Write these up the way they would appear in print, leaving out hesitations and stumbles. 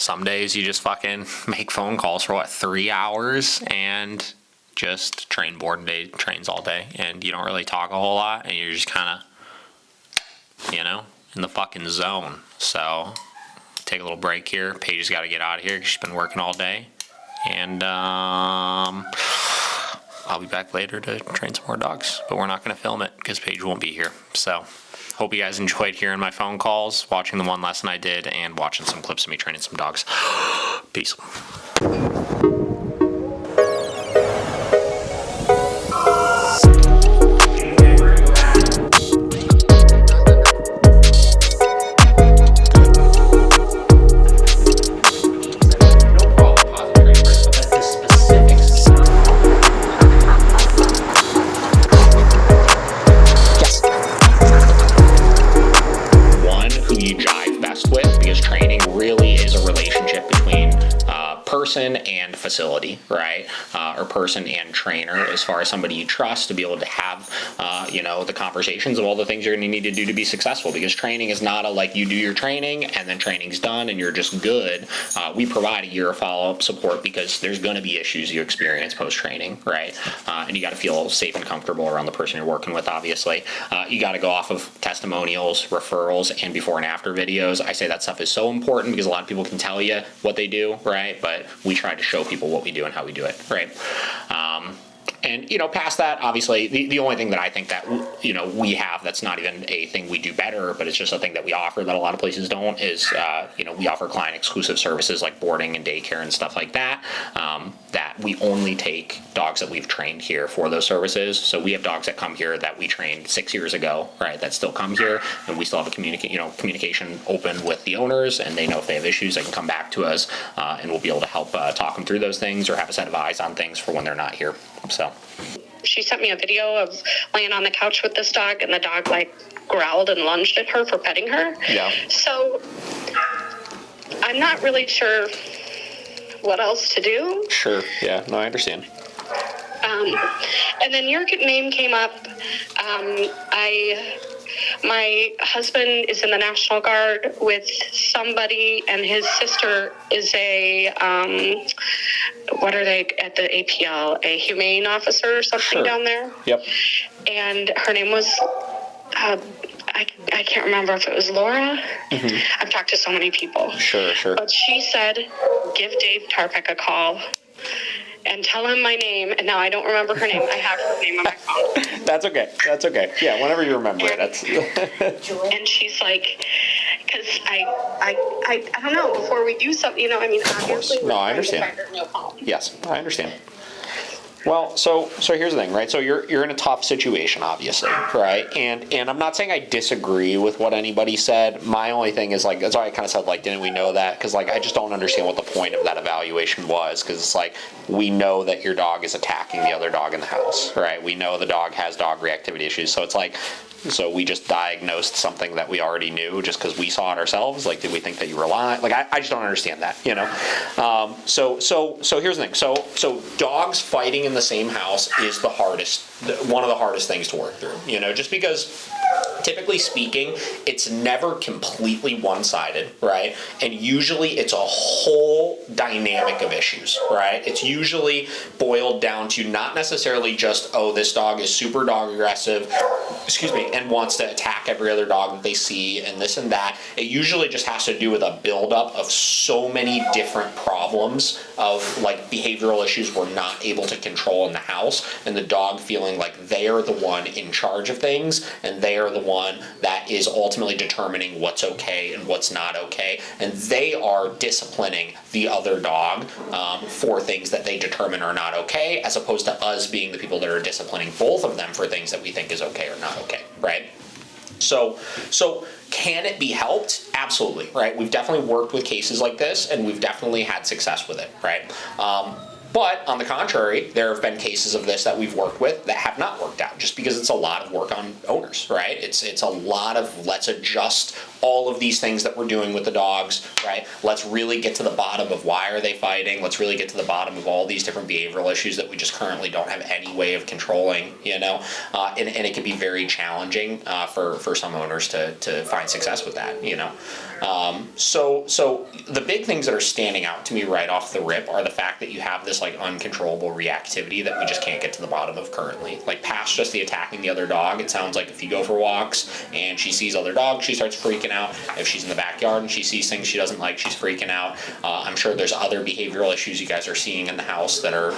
some days you just fucking make phone calls for 3 hours and just train board day, trains all day, and you don't really talk a whole lot, and you're just kind of, in the fucking zone. So take a little break here. Paige's got to get out of here because she's been working all day, and I'll be back later to train some more dogs, but we're not going to film it because Paige won't be here. So hope you guys enjoyed hearing my phone calls, watching the one lesson I did, and watching some clips of me training some dogs. Peace. Person and facility, right? Or person and trainer, as far as somebody you trust to be able to have, the conversations of all the things you're going to need to do to be successful. Because training is not like you do your training and then training's done and you're just good. We provide a year of follow-up support because there's going to be issues you experience post-training, right? And you got to feel safe and comfortable around the person you're working with, obviously. You got to go off of testimonials, referrals, and before and after videos. I say that stuff is so important because a lot of people can tell you what they do, right? But we try to show people what we do and how we do it, right? And, past that, obviously, the only thing that I think that, we have that's not even a thing we do better, but it's just a thing that we offer that a lot of places don't is, we offer client-exclusive services like boarding and daycare and stuff like that, that we only take dogs that we've trained here for those services. So we have dogs that come here that we trained 6 years ago, right, that still come here, and we still have a communication open with the owners, and they know if they have issues, they can come back to us, and we'll be able to help talk them through those things or have a set of eyes on things for when they're not here. So she sent me a video of laying on the couch with this dog, and the dog growled and lunged at her for petting her. Yeah. So I'm not really sure what else to do. Sure. Yeah. No, I understand. And then your name came up. My husband is in the National Guard with somebody, and his sister is a, what are they at the APL? A humane officer or something. Sure. Down there. Yep. And her name was, I can't remember if it was Laura. Mm-hmm. I've talked to so many people. Sure. But she said, give Dave Tarpek a call and tell him my name. And now I don't remember her name. I have her name on my phone. That's okay. Yeah, whenever you remember it. And she's like, because I don't know, before we do something, obviously. No, I understand. Yes, I understand. Well, so here's the thing, right? So you're in a tough situation, obviously, right? And I'm not saying I disagree with what anybody said. My only thing is that's why I kind of said didn't we know that? Because I just don't understand what the point of that evaluation was. Because it's we know that your dog is attacking the other dog in the house, right? We know the dog has dog reactivity issues. So it's so we just diagnosed something that we already knew just because we saw it ourselves. Did we think that you were lying? I just don't understand that, So here's the thing. So dogs fighting in the same house is one of the hardest things to work through, just because typically speaking, it's never completely one-sided, right? And usually it's a whole dynamic of issues, right? It's usually boiled down to not necessarily just, this dog is super dog aggressive, and wants to attack every other dog that they see and this and that. It usually just has to do with a buildup of so many different problems of behavioral issues we're not able to control in the house, and the dog feeling like they are the one in charge of things, and they are the one that is ultimately determining what's okay and what's not okay, and they are disciplining the other dog for things that they determine are not okay, as opposed to us being the people that are disciplining both of them for things that we think is okay or not okay, right? So can it be helped? Absolutely, right? We've definitely worked with cases like this, and we've definitely had success with it, right? But on the contrary, there have been cases of this that we've worked with that have not worked out, just because it's a lot of work on owners, right? It's a lot of let's adjust all of these things that we're doing with the dogs, right? Let's really get to the bottom of why are they fighting. Let's really get to the bottom of all these different behavioral issues that we just currently don't have any way of controlling, and it can be very challenging for some owners to find success with that, So the big things that are standing out to me right off the rip are the fact that you have this like uncontrollable reactivity that we just can't get to the bottom of currently. Like past just the attacking the other dog, it sounds like if you go for walks and she sees other dogs, she starts freaking out. If she's in the backyard and she sees things she doesn't like, she's freaking out. I'm sure there's other behavioral issues you guys are seeing in the house that are,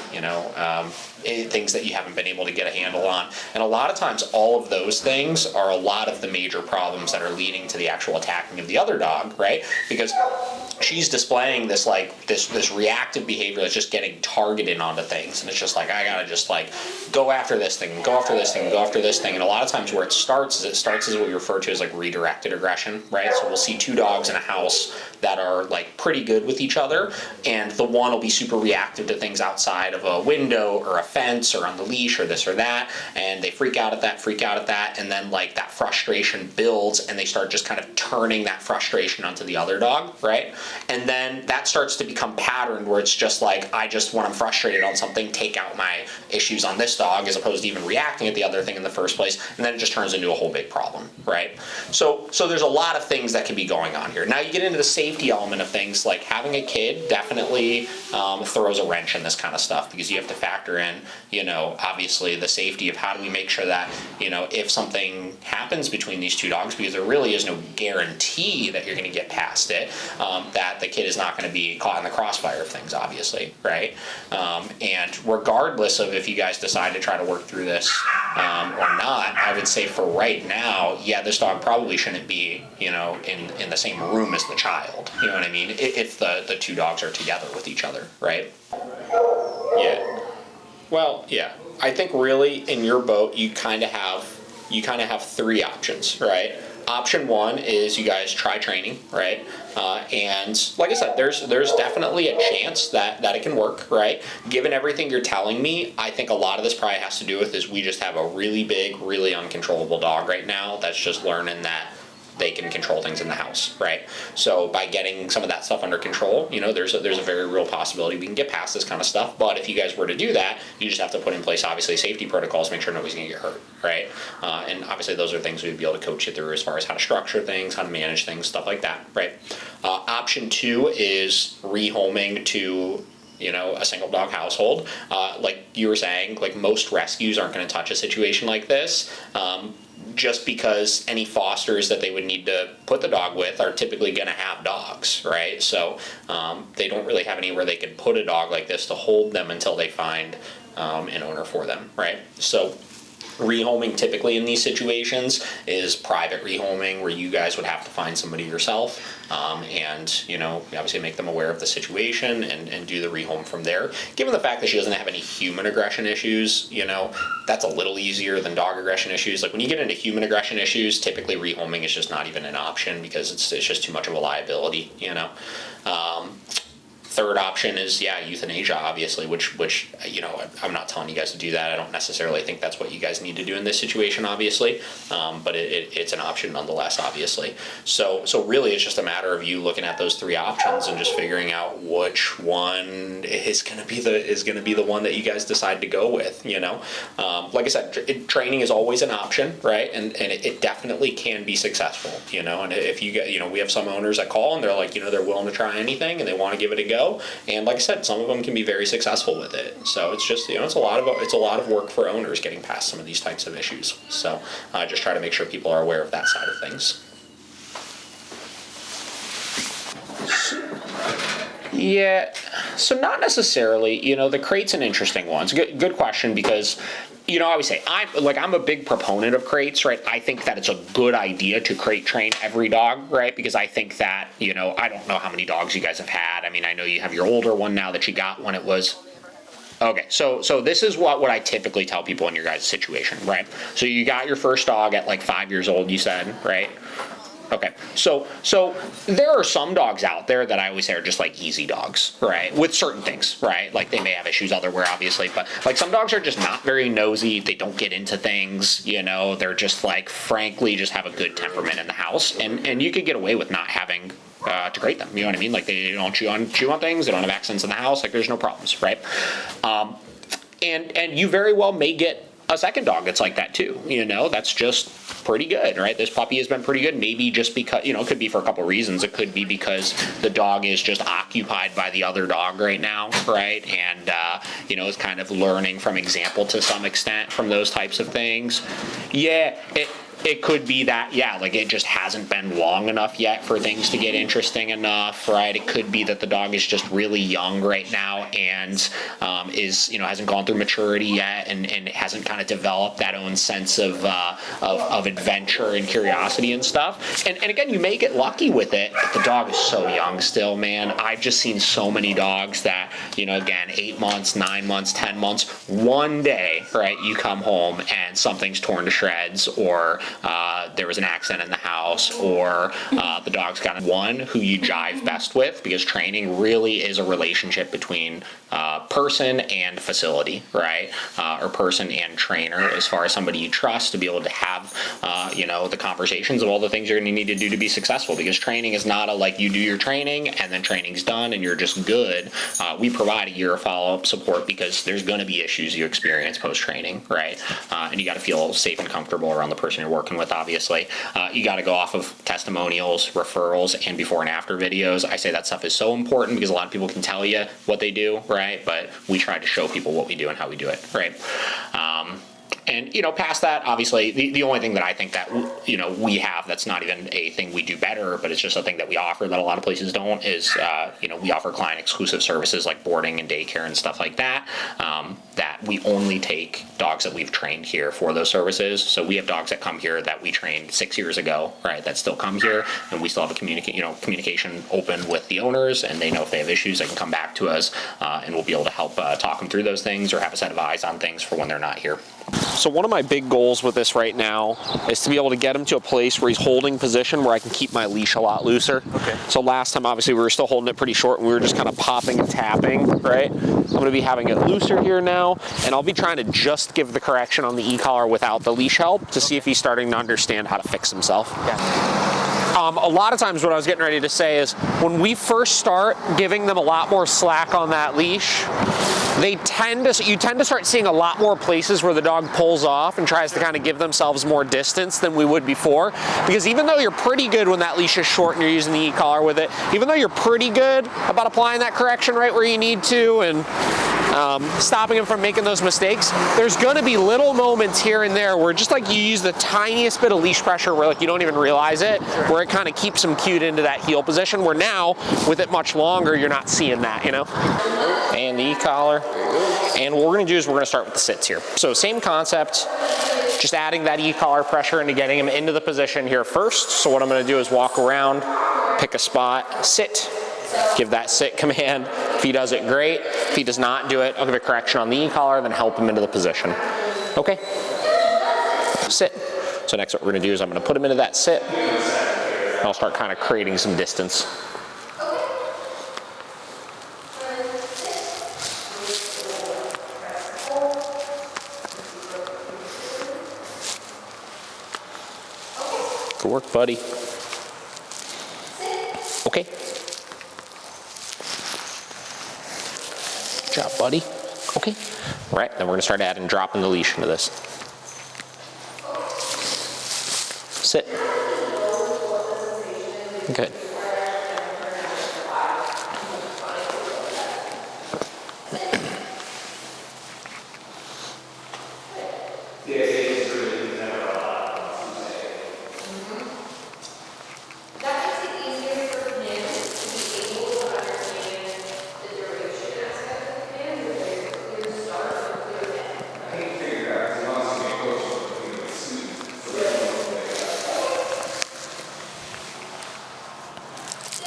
things that you haven't been able to get a handle on. And a lot of times all of those things are a lot of the major problems that are leading to the actual attacking of the other dog, right? Because she's displaying this like this reactive behavior that's just getting targeted onto things, and it's just like I gotta just like go after this thing, go after this thing, go after this thing. And a lot of times where it starts as what we refer to as like redirected aggression, right? So we'll see two dogs in a house that are like pretty good with each other, and the one will be super reactive to things outside of a window or a fence or on the leash or this or that, and they freak out at that, and then like that frustration builds and they start just kind of turning that frustration onto the other dog, right? And then that starts to become patterned where it's just like when I'm frustrated on something, take out my issues on this dog as opposed to even reacting at the other thing in the first place, and then it just turns into a whole big problem, right? So there's a lot of things that can be going on here. Now you get into the safety element of things, like having a kid definitely throws a wrench in this kind of stuff, because you have to factor in, obviously the safety of how do we make sure that, if something happens between these two dogs, because there really is no guarantee that you're going to get past it, that the kid is not going to be caught in the crossfire of things, obviously, right? And regardless of if you guys decide to try to work through this or not, I would say for right now, yeah, this dog probably shouldn't be, in the same room as the child. You know what I mean? If the two dogs are together with each other, right? Yeah. Well, yeah. I think really in your boat, you kind of have three options, right? Option one is you guys try training, right? And like I said, there's definitely a chance that it can work, right? Given everything you're telling me, I think a lot of this probably has to do with is we just have a really big, really uncontrollable dog right now that's just learning that they can control things in the house, right? So by getting some of that stuff under control, there's a very real possibility we can get past this kind of stuff. But if you guys were to do that, you just have to put in place, obviously, safety protocols, make sure nobody's gonna get hurt, right? And obviously those are things we'd be able to coach you through as far as how to structure things, how to manage things, stuff like that, right? Option two is rehoming to a single dog household. Like you were saying, like most rescues aren't going to touch a situation like this. Just because any fosters that they would need to put the dog with are typically going to have dogs, right? So they don't really have anywhere they can put a dog like this to hold them until they find an owner for them, right? So rehoming typically in these situations is private rehoming, where you guys would have to find somebody yourself and obviously make them aware of the situation and do the rehome from there. Given the fact that she doesn't have any human aggression issues, that's a little easier than dog aggression issues. Like when you get into human aggression issues, typically rehoming is just not even an option because it's just too much of a liability. Third option is, euthanasia, obviously, which I'm not telling you guys to do that. I don't necessarily think that's what you guys need to do in this situation, obviously, but it's an option nonetheless, obviously. So really, it's just a matter of you looking at those three options and just figuring out which one is going to be the one that you guys decide to go with. Like I said, training is always an option, right? And it definitely can be successful. And if you get, we have some owners that call and they're like, they're willing to try anything and they want to give it a go. And like I said, some of them can be very successful with it. So it's just, it's a lot of work for owners getting past some of these types of issues. So I just try to make sure people are aware of that side of things. Yeah, so not necessarily. The crate's an interesting one. It's a good question because, I always say I'm a big proponent of crates, right? I think that it's a good idea to crate train every dog, right? Because I think that, I don't know how many dogs you guys have had. I mean, I know you have your older one now that you got when it was. Okay, so this is what I typically tell people in your guys' situation, right? So you got your first dog at like 5 years old, you said, right? Okay, so there are some dogs out there that I always say are just like easy dogs, right? With certain things, right? Like they may have issues elsewhere, obviously, but like some dogs are just not very nosy. They don't get into things, they're just like, frankly, just have a good temperament in the house. And you could get away with not having to crate them, you know what I mean? Like they don't chew on things, they don't have accidents in the house, like there's no problems, right? And you very well may get a second dog that's like that too, that's just pretty good, right? This puppy has been pretty good. Maybe just because, it could be for a couple reasons. It could be because the dog is just occupied by the other dog right now, right? And, is kind of learning from example to some extent from those types of things. Yeah, it could be that, like it just hasn't been long enough yet for things to get interesting enough, right? It could be that the dog is just really young right now and hasn't gone through maturity yet and hasn't kind of developed that own sense of adventure and curiosity and stuff. And again, you may get lucky with it, but the dog is so young still, man. I've just seen so many dogs that, again, 8 months, 9 months, 10 months, one day, right, you come home and something's torn to shreds, or there was an accident in the house, or the dog's got one who you jive best with, because training really is a relationship between person and facility, right? Or person and trainer, as far as somebody you trust to be able to have, the conversations of all the things you're going to need to do to be successful, because training is not like you do your training and then training's done and you're just good. We provide a year of follow-up support because there's going to be issues you experience post-training, right? And you got to feel safe and comfortable around the person you're working with, obviously. You got to go off of testimonials, referrals, and before and after videos. I say that stuff is so important because a lot of people can tell you what they do, right? But we try to show people what we do and how we do it, right? And, past that, obviously, the only thing that I think that, we have that's not even a thing we do better, but it's just a thing that we offer that a lot of places don't, is, we offer client exclusive services like boarding and daycare and stuff like that, that we only take dogs that we've trained here for those services. So we have dogs that come here that we trained 6 years ago, right, that still come here, and we still have a communication open with the owners, and they know if they have issues, they can come back to us, and we'll be able to help talk them through those things or have a set of eyes on things for when they're not here. So one of my big goals with this right now is to be able to get him to a place where he's holding position where I can keep my leash a lot looser. Okay. So last time, obviously, we were still holding it pretty short and we were just kind of popping and tapping, right? I'm going to be having it looser here now, and I'll be trying to just give the correction on the e-collar without the leash help to see if he's starting to understand how to fix himself. Yeah. A lot of times what I was getting ready to say is when we first start giving them a lot more slack on that leash, you tend to start seeing a lot more places where the dog pulls off and tries to kind of give themselves more distance than we would before. Because even though you're pretty good when that leash is short and you're using the e-collar with it, even though you're pretty good about applying that correction right where you need to and stopping him from making those mistakes, there's going to be little moments here and there where just like you use the tiniest bit of leash pressure where like you don't even realize it, where it kind of keeps him cued into that heel position, where now with it much longer you're not seeing that, And the e-collar. And what we're going to do is we're going to start with the sits here. So same concept, just adding that e-collar pressure into getting him into the position here first. So what I'm going to do is walk around, pick a spot, sit, give that sit command. If he does it, great. If he does not do it, I'll give a correction on the e-collar, then help him into the position. Okay, sit. So next what we're going to do is I'm going to put him into that sit, and I'll start kind of creating some distance. Good work, buddy. Okay. Good job, buddy. Okay. All right, then we're going to start adding, dropping the leash into this. Sit. Good.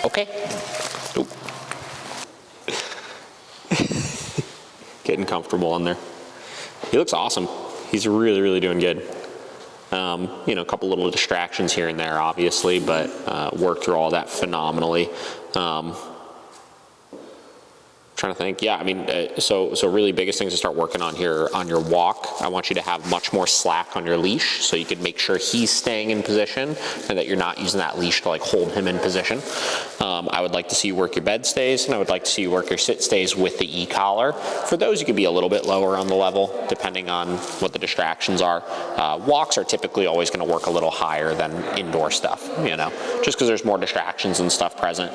Okay. Oop. Getting comfortable in there. He looks awesome. He's really, really doing good. A couple little distractions here and there, obviously, but worked through all that phenomenally. Trying to think. Yeah, I mean, so really biggest things to start working on here on your walk. I want you to have much more slack on your leash, so you can make sure he's staying in position and that you're not using that leash to like hold him in position. I would like to see you work your bed stays, and I would like to see you work your sit stays with the e-collar. For those, you could be a little bit lower on the level, depending on what the distractions are. Walks are typically always going to work a little higher than indoor stuff, just because there's more distractions and stuff present.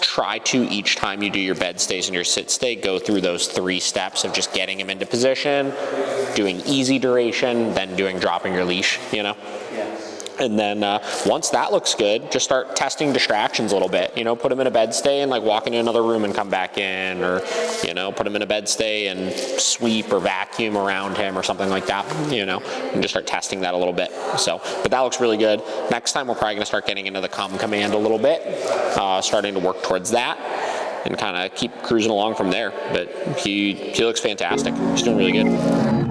Try to, each time you do your bed stays and your sit stay, go through those 3 steps of just getting him into position, doing easy duration, then dropping your leash, Yeah. And then once that looks good, just start testing distractions a little bit. Put him in a bed stay and like walk into another room and come back in, or put him in a bed stay and sweep or vacuum around him or something like that. And just start testing that a little bit. But that looks really good. Next time we're probably going to start getting into the come command a little bit, starting to work towards that, and kind of keep cruising along from there. But he looks fantastic. He's doing really good.